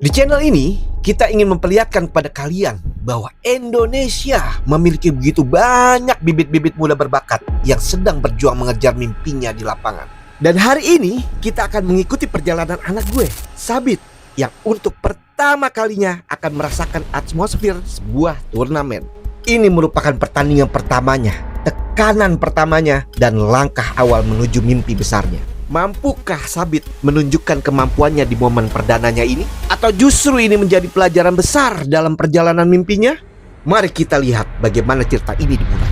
Di channel ini, kita ingin memperlihatkan kepada kalian bahwa Indonesia memiliki begitu banyak bibit-bibit muda berbakat yang sedang berjuang mengejar mimpinya di lapangan. Dan hari ini, kita akan mengikuti perjalanan anak gue, Sabit, yang untuk pertama kalinya akan merasakan atmosfer sebuah turnamen. Ini merupakan pertandingan pertamanya, tekanan pertamanya, dan langkah awal menuju mimpi besarnya. Mampukah Sabit menunjukkan kemampuannya di momen perdananya ini? Atau justru ini menjadi pelajaran besar dalam perjalanan mimpinya? Mari kita lihat bagaimana cerita ini dimulai.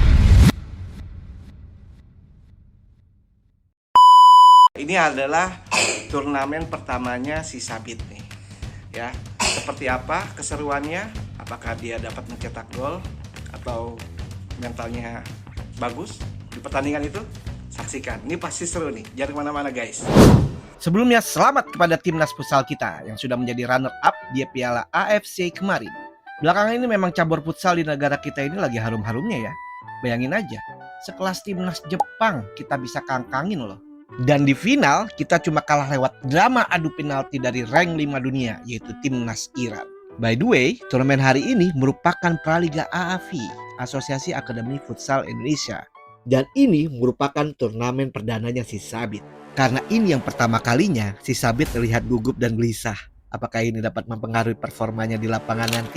Ini adalah turnamen pertamanya si Sabit nih. Ya, seperti apa keseruannya? Apakah dia dapat mencetak gol atau mentalnya bagus di pertandingan itu? Saksikan, ini pasti seru nih, jangan kemana-mana guys. Sebelumnya selamat kepada timnas futsal kita yang sudah menjadi runner up di Piala AFC kemarin. Belakangan ini memang cabur futsal di negara kita ini lagi harum-harumnya ya. Bayangin aja, sekelas timnas Jepang kita bisa kangkangin loh. Dan di final kita cuma kalah lewat drama adu penalti dari rank 5 dunia, yaitu timnas Iran. By the way, turnamen hari ini merupakan Praliga AAFI, Asosiasi Akademi Futsal Indonesia. Dan ini merupakan turnamen perdananya si Sabit. Karena ini yang pertama kalinya si Sabit terlihat gugup dan gelisah. Apakah ini dapat mempengaruhi performanya di lapangan nanti?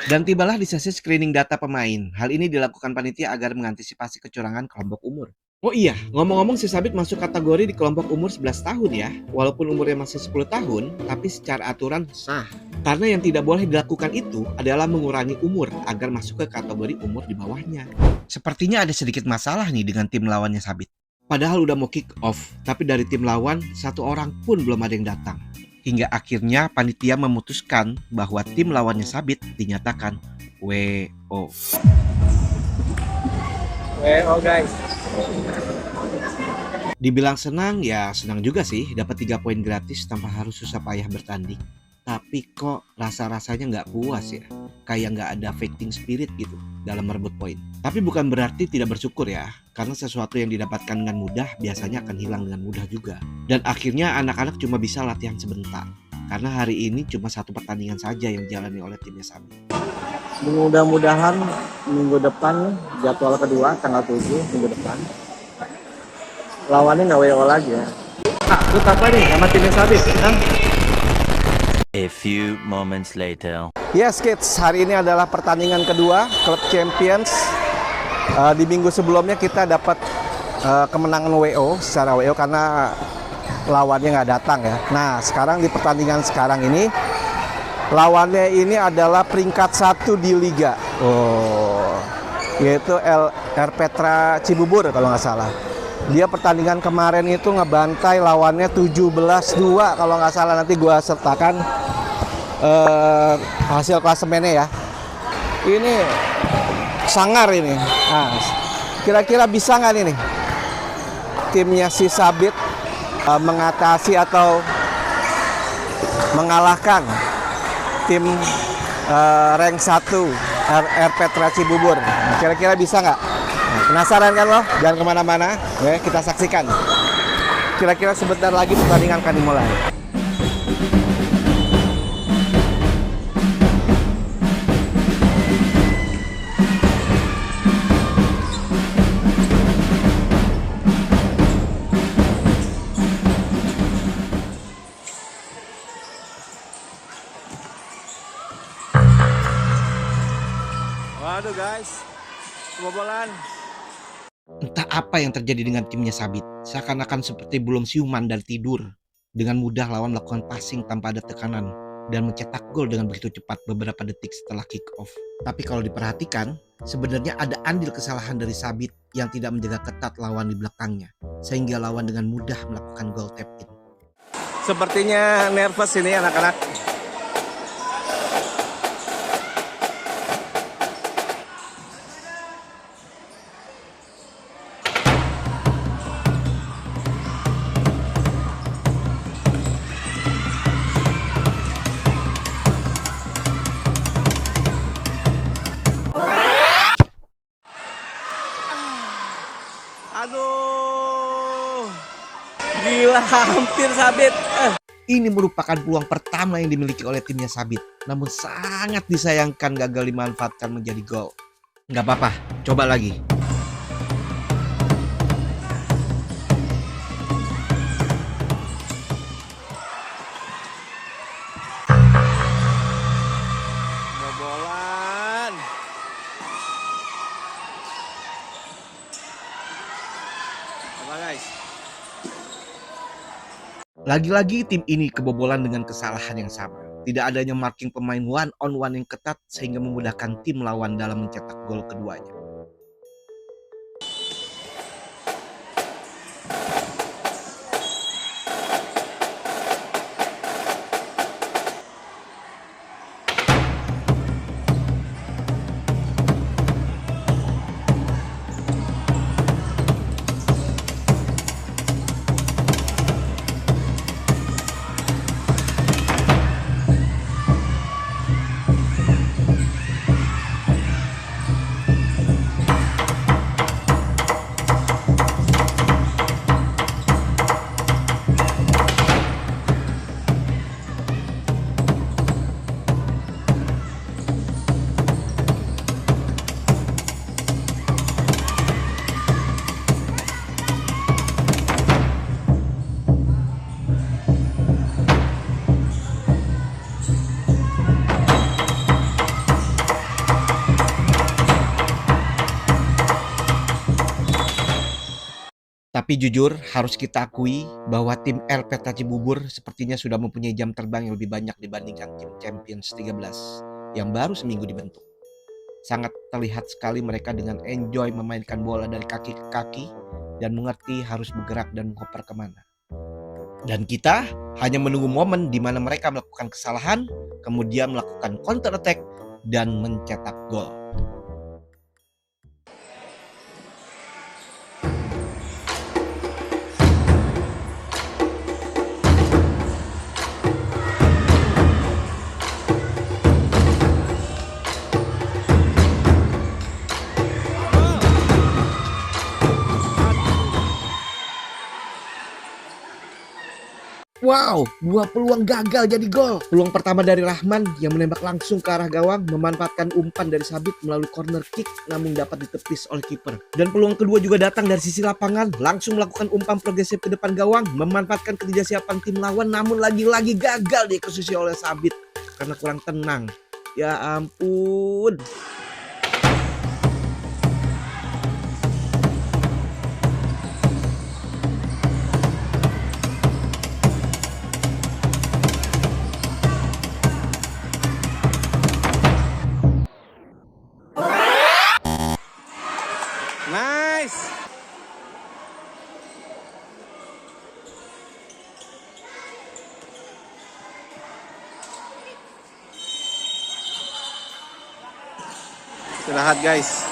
Dan tibalah di sesi screening data pemain. Hal ini dilakukan panitia agar mengantisipasi kecurangan kelompok umur. Oh iya, ngomong-ngomong si Sabit masuk kategori di kelompok umur 11 tahun ya. Walaupun umurnya masih 10 tahun, tapi secara aturan sah. Karena yang tidak boleh dilakukan itu adalah mengurangi umur agar masuk ke kategori umur di bawahnya. Sepertinya ada sedikit masalah nih dengan tim lawannya Sabit. Padahal udah mau kick off, tapi dari tim lawan satu orang pun belum ada yang datang. Hingga akhirnya panitia memutuskan bahwa tim lawannya Sabit dinyatakan WO. WO guys. Dibilang senang, ya senang juga sih dapat 3 poin gratis tanpa harus susah payah bertanding. Tapi kok rasa-rasanya nggak puas ya, kayak nggak ada fighting spirit gitu dalam merebut poin. Tapi bukan berarti tidak bersyukur ya, karena sesuatu yang didapatkan dengan mudah biasanya akan hilang dengan mudah juga. Dan akhirnya anak-anak cuma bisa latihan sebentar, karena hari ini cuma satu pertandingan saja yang dijalani oleh timnya Sabit. Mudah-mudahan minggu depan jadwal kedua tanggal 7 minggu depan lawannya nggak WO lagi ya. Lu apa nih sama timnya Sabit? A few moments later. Yes kids, hari ini adalah pertandingan kedua Club Champions. Di minggu sebelumnya kita dapat kemenangan WO secara WO karena lawannya nggak datang ya. Nah sekarang di pertandingan sekarang ini lawannya ini adalah peringkat 1 di Liga. Yaitu R Petra Cibubur kalau nggak salah. Dia pertandingan kemarin itu ngebantai lawannya 17-2 kalau nggak salah, nanti gua sertakan hasil klasemennya ya. Ini sangar ini. Nah, kira-kira bisa nggak nih timnya si Sabit mengatasi atau mengalahkan tim rank 1 R Petra Cibubur? Kira-kira bisa nggak? Penasaran kan lo? Jangan kemana-mana, ya, kita saksikan. Kira-kira sebentar lagi pertandingan akan dimulai. Waduh guys, kebobolan. Entah apa yang terjadi dengan timnya Sabit, seakan-akan seperti belum siuman dari tidur. Dengan mudah lawan melakukan passing tanpa ada tekanan dan mencetak gol dengan begitu cepat beberapa detik setelah kick off. Tapi kalau diperhatikan, sebenarnya ada andil kesalahan dari Sabit yang tidak menjaga ketat lawan di belakangnya, sehingga lawan dengan mudah melakukan goal tap in. Sepertinya nervous ini anak-anak. Aduh, gila hampir Sabit. Ini merupakan peluang pertama yang dimiliki oleh timnya Sabit. Namun sangat disayangkan gagal dimanfaatkan menjadi gol. Nggak apa-apa, coba lagi. Kebobolan. Apa guys? Lagi-lagi tim ini kebobolan dengan kesalahan yang sama. Tidak adanya marking pemain one on one yang ketat sehingga memudahkan tim lawan dalam mencetak gol keduanya. Tapi jujur harus kita akui bahwa tim LPT Cibubur sepertinya sudah mempunyai jam terbang yang lebih banyak dibandingkan tim Champions 13 yang baru seminggu dibentuk. Sangat terlihat sekali mereka dengan enjoy memainkan bola dari kaki ke kaki dan mengerti harus bergerak dan mengoper kemana. Dan kita hanya menunggu momen di mana mereka melakukan kesalahan, kemudian melakukan counter attack dan mencetak gol. Wow, dua peluang gagal jadi gol. Peluang pertama dari Rahman yang menembak langsung ke arah gawang, memanfaatkan umpan dari Sabit melalui corner kick namun dapat ditepis oleh kiper. Dan peluang kedua juga datang dari sisi lapangan, langsung melakukan umpan progresif ke depan gawang, memanfaatkan ketidaksiapan tim lawan namun lagi-lagi gagal dieksekusi oleh Sabit karena kurang tenang. Ya ampun. Nice. Istirahat guys.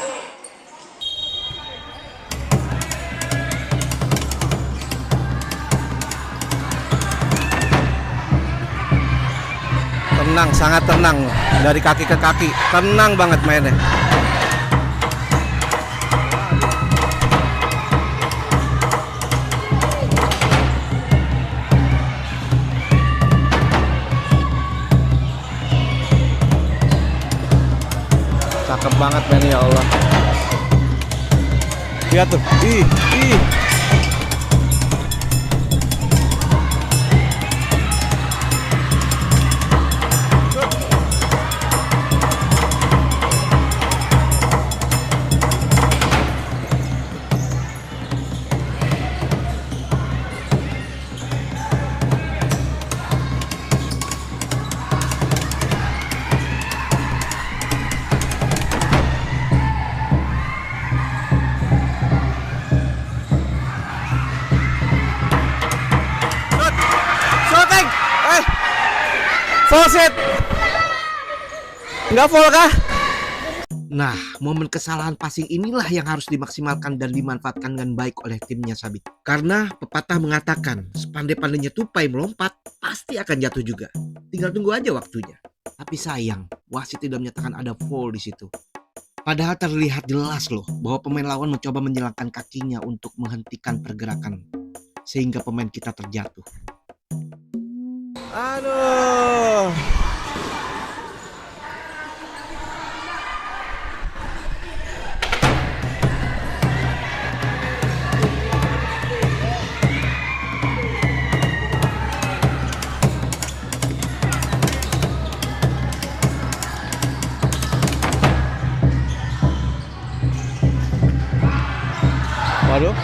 Tenang, sangat tenang dari kaki ke kaki. Tenang banget mainnya. Cakep banget mainnya ya Allah. Lihat tuh. Ih. Shooting. Full set. Nggak full kah? Nah, momen kesalahan passing inilah yang harus dimaksimalkan dan dimanfaatkan dengan baik oleh timnya Sabit. Karena pepatah mengatakan, sepandai-pandainya tupai melompat, pasti akan jatuh juga. Tinggal tunggu aja waktunya. Tapi sayang, wasit tidak menyatakan ada foul di situ. Padahal terlihat jelas loh bahwa pemain lawan mencoba menyilangkan kakinya untuk menghentikan pergerakan sehingga pemain kita terjatuh. Aduh. Waduh.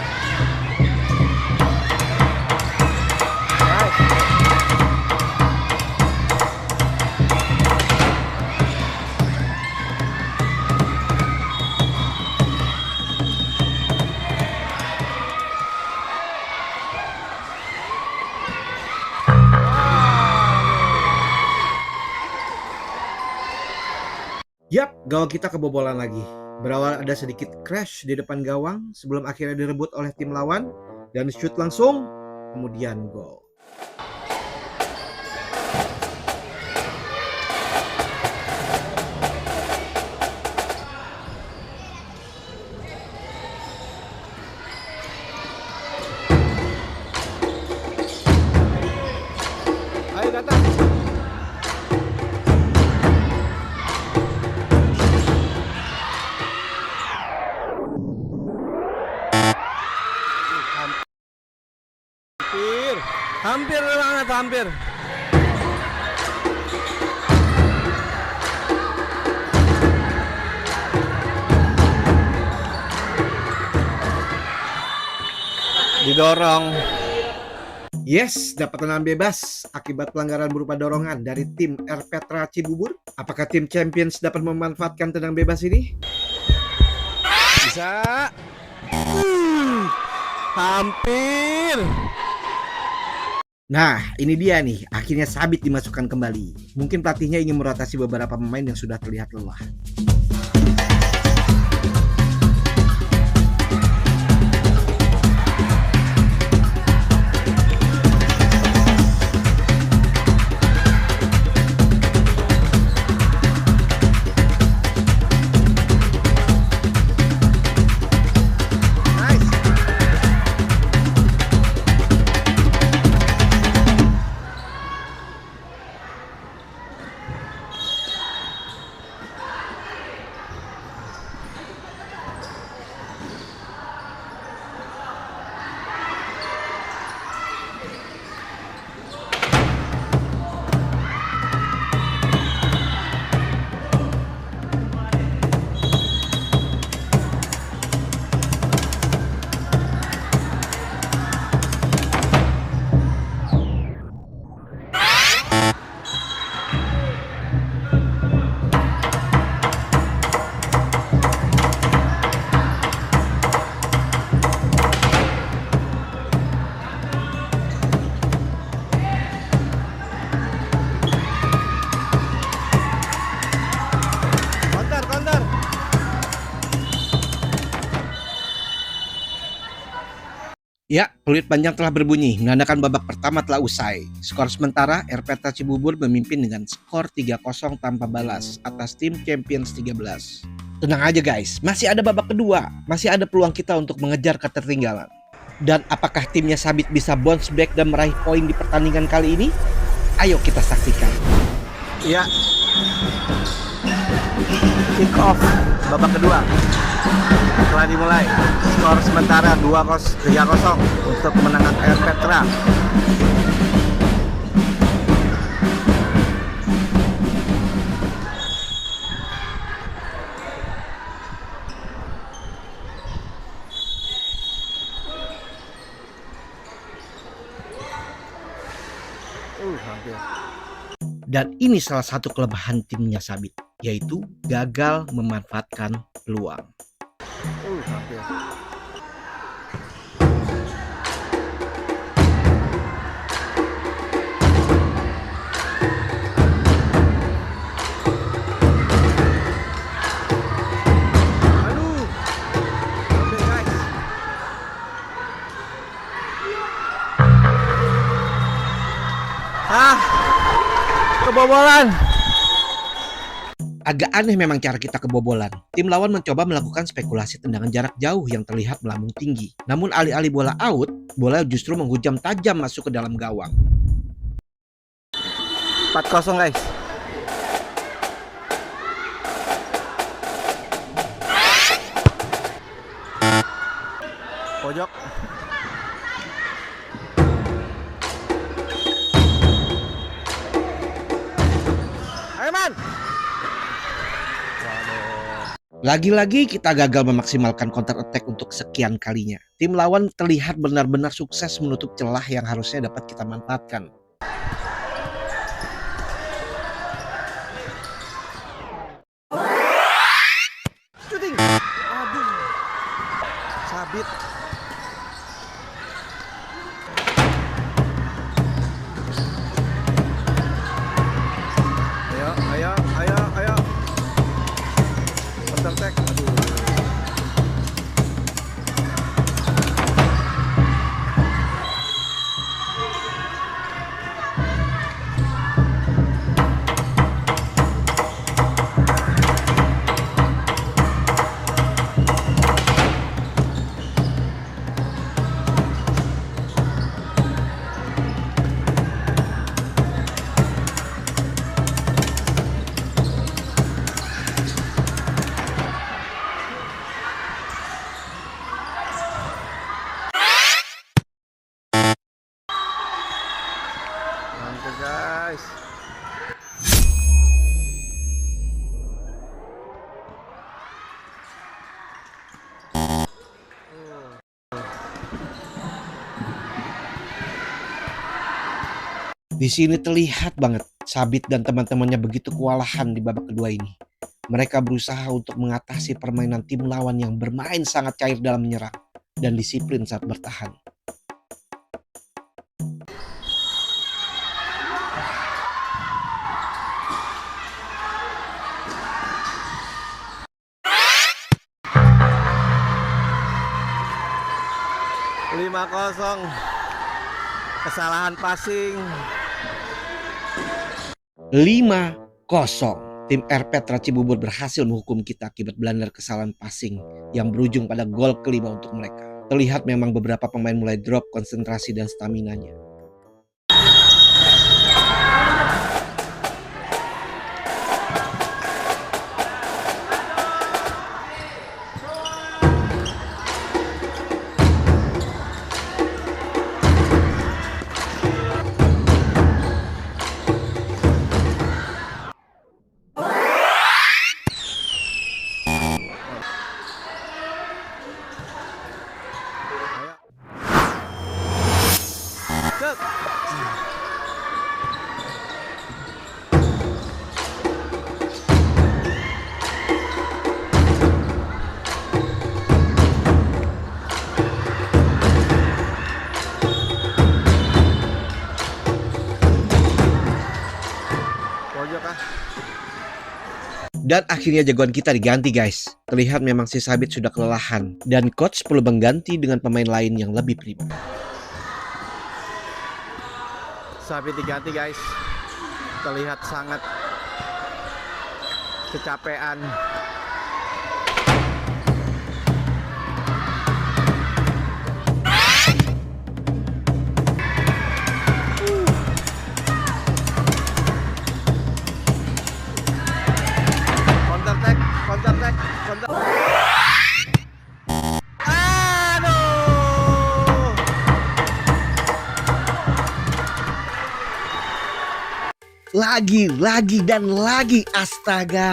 Yap, gawang kita kebobolan lagi. Berawal ada sedikit crash di depan gawang sebelum akhirnya direbut oleh tim lawan dan shoot langsung, kemudian gol. Ayo datang. Hampir. Hampir banget, hampir. Didorong. Yes, dapat tendangan bebas akibat pelanggaran berupa dorongan dari tim R Petra Cibubur. Apakah tim Champions dapat memanfaatkan tendangan bebas ini? Bisa. Hampir. Nah, ini dia nih, akhirnya Sabit dimasukkan kembali. Mungkin pelatihnya ingin merotasi beberapa pemain yang sudah terlihat lelah. Ya, peluit panjang telah berbunyi, menandakan babak pertama telah usai. Skor sementara, R Petra Cibubur memimpin dengan skor 3-0 tanpa balas atas tim Champions 13. Tenang aja guys, masih ada babak kedua, masih ada peluang kita untuk mengejar ketertinggalan. Dan apakah timnya Sabit bisa bounce back dan meraih poin di pertandingan kali ini? Ayo kita saksikan. Ya. Kick off babak kedua telah dimulai. Skor sementara 3-0 untuk kemenangan R Petra. Hampir. Dan ini salah satu kelebihan timnya Sabit, yaitu gagal memanfaatkan peluang. Hampir. Aduh. Hampir guys. Kebobolan. Agak aneh memang cara kita kebobolan. Tim lawan mencoba melakukan spekulasi tendangan jarak jauh yang terlihat melambung tinggi. Namun alih-alih bola out, bola justru menghujam tajam masuk ke dalam gawang. 4-0 guys. Pojok. Ayo man. Lagi-lagi kita gagal memaksimalkan counter attack untuk sekian kalinya. Tim lawan terlihat benar-benar sukses menutup celah yang harusnya dapat kita manfaatkan. Shooting. Aduh. Sabit. Ayo. Counter attack. Aduh. Mantap guys. Di sini terlihat banget Sabit dan teman-temannya begitu kewalahan di babak kedua ini. Mereka berusaha untuk mengatasi permainan tim lawan yang bermain sangat cair dalam menyerang dan disiplin saat bertahan. Lima 0. Kesalahan passing. 5-0. Tim RP Cibubur berhasil menghukum kita akibat blunder kesalahan passing yang berujung pada gol kelima untuk mereka. Terlihat memang beberapa pemain mulai drop konsentrasi dan staminanya. Cek. Pojok ah. Dan akhirnya jagoan kita diganti guys. Terlihat memang si Sabit sudah kelelahan dan coach perlu mengganti dengan pemain lain yang lebih prima. Sabit diganti guys. Terlihat sangat kecapean. Counter attack. Aduh. Lagi, astaga.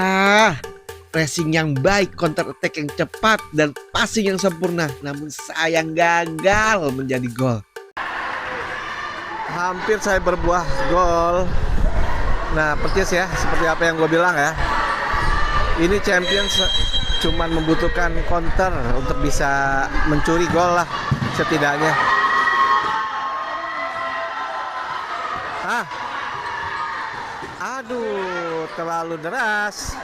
Pressing yang baik, counter attack yang cepat, dan passing yang sempurna. Namun sayang gagal menjadi gol. Hampir saya berbuah gol. Nah, persis ya, seperti apa yang gue bilang ya. Ini Champions cuman membutuhkan counter untuk bisa mencuri gol lah setidaknya. Aduh, terlalu deras.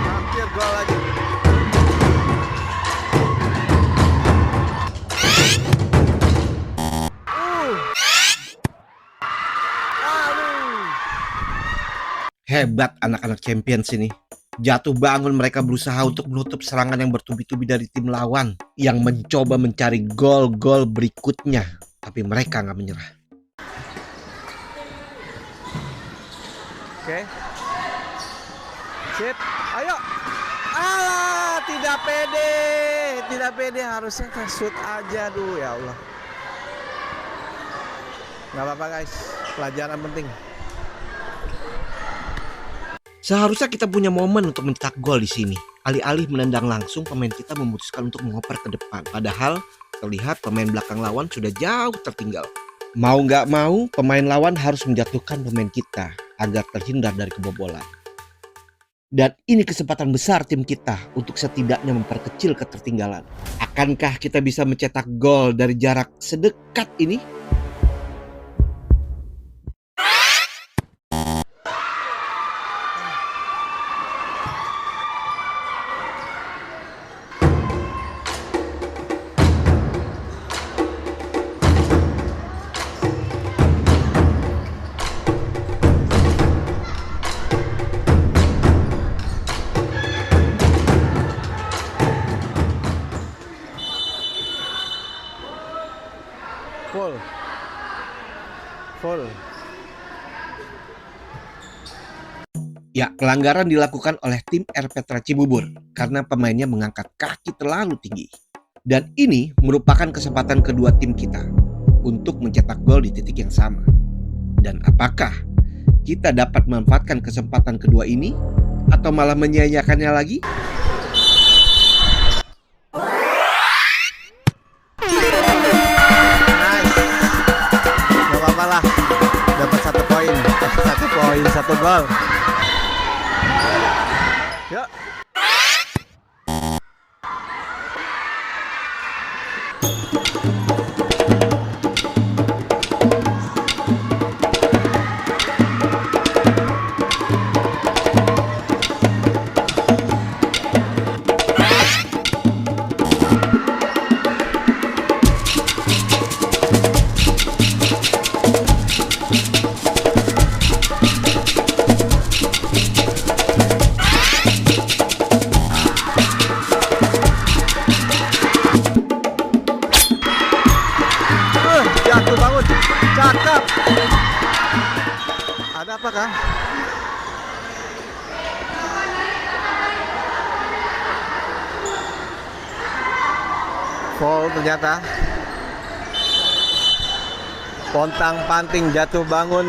Hampir gol lagi. Hebat anak-anak Champions ini. Jatuh bangun mereka berusaha untuk menutup serangan yang bertubi-tubi dari tim lawan yang mencoba mencari gol-gol berikutnya. Tapi mereka nggak menyerah. Oke. Sip. Ayo. Ah, tidak pede. Tidak pede, harusnya shoot aja dulu, ya Allah. Nggak apa-apa guys, pelajaran penting. Seharusnya kita punya momen untuk mencetak gol di sini. Alih-alih menendang langsung, pemain kita memutuskan untuk mengoper ke depan. Padahal terlihat pemain belakang lawan sudah jauh tertinggal. Mau nggak mau, pemain lawan harus menjatuhkan pemain kita agar terhindar dari kebobolan. Dan ini kesempatan besar tim kita untuk setidaknya memperkecil ketertinggalan. Akankah kita bisa mencetak gol dari jarak sedekat ini? Full. Ya, pelanggaran dilakukan oleh tim R Petra Cibubur karena pemainnya mengangkat kaki terlalu tinggi. Dan ini merupakan kesempatan kedua tim kita untuk mencetak gol di titik yang sama. Dan apakah kita dapat memanfaatkan kesempatan kedua ini atau malah menyia-nyiakannya lagi? Gak apa-apa lah, dapat 1 poin, 1 gol. Yuk. Jatuh bangun, cakep. Ada apa kah? Foul ternyata. Pontang panting jatuh bangun.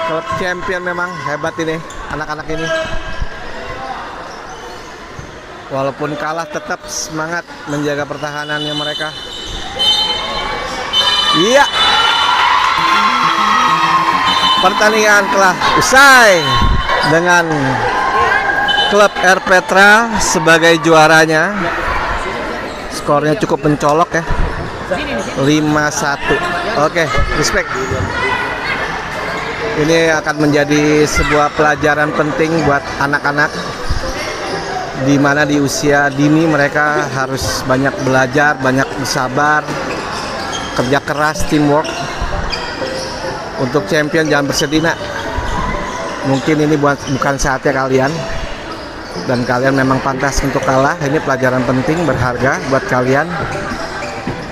Klub champion memang hebat ini, anak-anak ini. Walaupun kalah tetap semangat menjaga pertahanannya mereka. Iya. Pertandingan telah usai dengan klub R Petra sebagai juaranya. Skornya cukup mencolok ya. 5-1. Oke, respect. Ini akan menjadi sebuah pelajaran penting buat anak-anak, di mana di usia dini mereka harus banyak belajar, banyak bersabar, kerja keras, teamwork. Untuk champion jangan bersedih nak. Mungkin ini bukan saatnya kalian, dan kalian memang pantas untuk kalah. Ini pelajaran penting berharga buat kalian.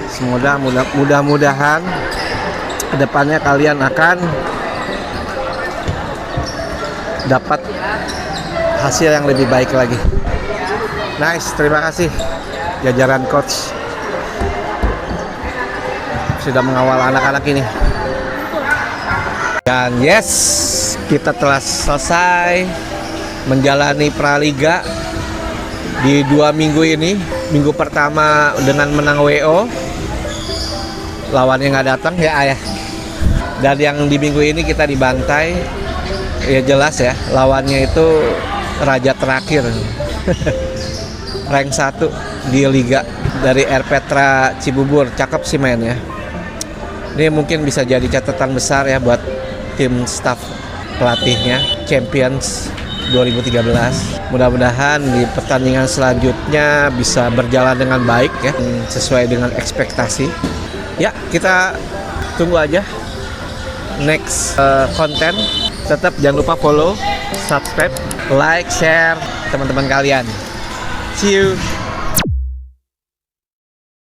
Semoga mudah-mudahan kedepannya kalian akan dapat hasil yang lebih baik lagi. Nice, terima kasih jajaran coach sudah mengawal anak-anak ini. Dan yes, kita telah selesai menjalani Praliga di 2 minggu ini. Minggu pertama dengan menang WO, lawannya nggak datang ya ayah. Dan yang di minggu ini kita dibantai, ya jelas ya, lawannya itu raja terakhir. Rank 1 di Liga dari R Petra Cibubur. Cakep sih mainnya. Ini mungkin bisa jadi catatan besar ya buat tim staff pelatihnya, Champions 2013. Mudah-mudahan di pertandingan selanjutnya bisa berjalan dengan baik ya, sesuai dengan ekspektasi. Ya, kita tunggu aja next konten. Tetap jangan lupa follow, subscribe, like, share, teman-teman kalian. See you.